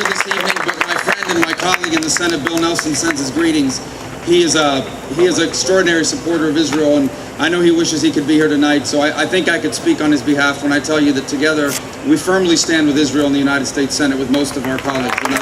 here this evening, but my friend and my colleague in the Senate, Bill Nelson, sends his greetings. He is an extraordinary supporter of Israel, and I know he wishes he could be here tonight, so I think I could speak on his behalf when I tell you that together we firmly stand with Israel in the United States Senate with most of our colleagues. And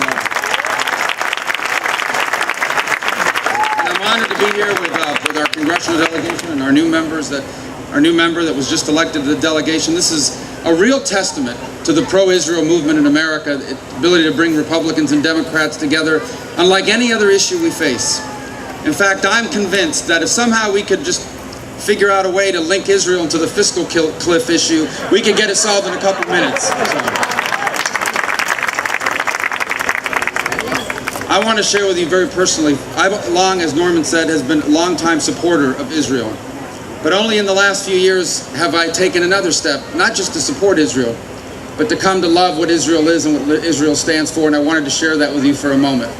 I'm honored to be here with our congressional delegation and our new member that was just elected to the delegation. This is a real testament to the pro-Israel movement in America, the ability to bring Republicans and Democrats together unlike any other issue we face. In fact, I'm convinced that if somehow we could just figure out a way to link Israel into the fiscal cliff issue, we could get it solved in a couple minutes. I want to share with you very personally, I've long, as Norman said, has been a longtime supporter of Israel. But only in the last few years have I taken another step, not just to support Israel, but to come to love what Israel is and what Israel stands for, and I wanted to share that with you for a moment.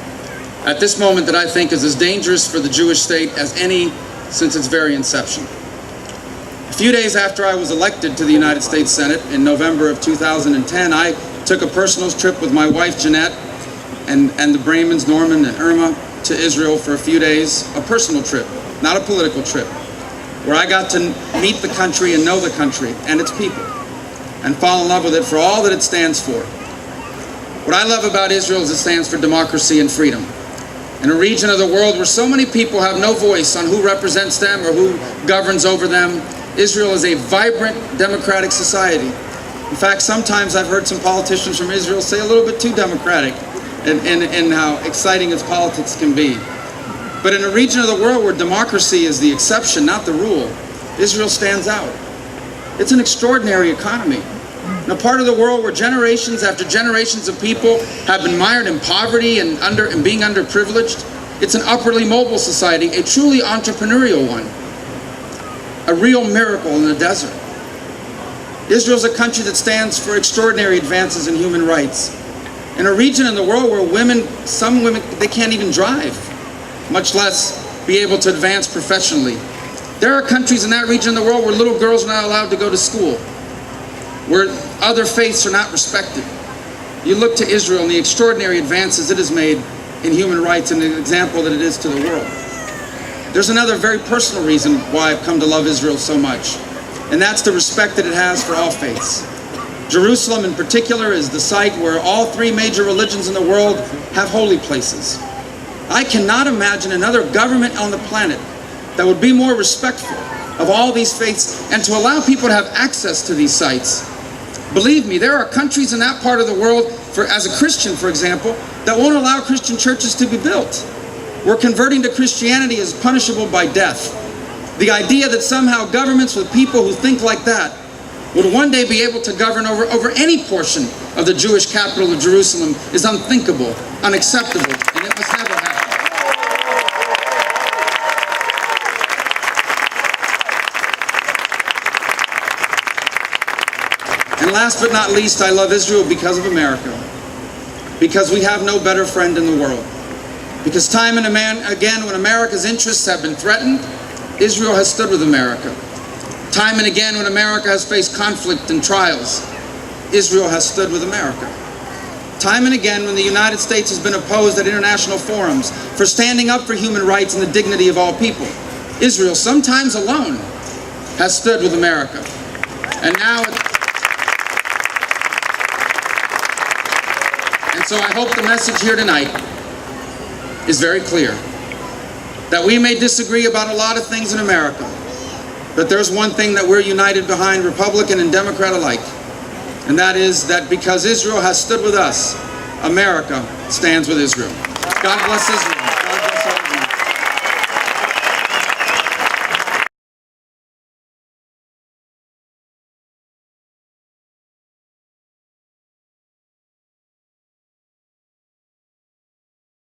At this moment that I think is as dangerous for the Jewish state as any since its very inception. A few days after I was elected to the United States Senate in November of 2010, I took a personal trip with my wife Jeanette and the Brahmans, Norman and Irma, to Israel for a few days, a personal trip, not a political trip, where I got to meet the country and know the country and its people and fall in love with it for all that it stands for. What I love about Israel is it stands for democracy and freedom. In a region of the world where so many people have no voice on who represents them or who governs over them, Israel is a vibrant democratic society. In fact, sometimes I've heard some politicians from Israel say a little bit too democratic in how exciting its politics can be. But in a region of the world where democracy is the exception, not the rule, Israel stands out. It's an extraordinary economy. In a part of the world where generations after generations of people have been mired in poverty and being underprivileged, it's an upwardly mobile society, a truly entrepreneurial one. A real miracle in the desert. Israel's a country that stands for extraordinary advances in human rights. In a region in the world where some women, they can't even drive, much less be able to advance professionally. There are countries in that region of the world where little girls are not allowed to go to school, where other faiths are not respected. You look to Israel and the extraordinary advances it has made in human rights and the example that it is to the world. There's another very personal reason why I've come to love Israel so much, and that's the respect that it has for all faiths. Jerusalem in particular is the site where all three major religions in the world have holy places. I cannot imagine another government on the planet that would be more respectful of all these faiths and to allow people to have access to these sites. Believe me, there are countries in that part of the world, as a Christian, for example, that won't allow Christian churches to be built, where converting to Christianity is punishable by death. The idea that somehow governments with people who think like that would one day be able to govern over any portion of the Jewish capital of Jerusalem is unthinkable, unacceptable, and it must never happen. And last but not least, I love Israel because of America. Because we have no better friend in the world. Because time and again, when America's interests have been threatened, Israel has stood with America. Time and again, when America has faced conflict and trials, Israel has stood with America. Time and again, when the United States has been opposed at international forums for standing up for human rights and the dignity of all people, Israel, sometimes alone, has stood with America. And so I hope the message here tonight is very clear. That we may disagree about a lot of things in America, but there's one thing that we're united behind, Republican and Democrat alike. And that is that because Israel has stood with us, America stands with Israel. God bless Israel.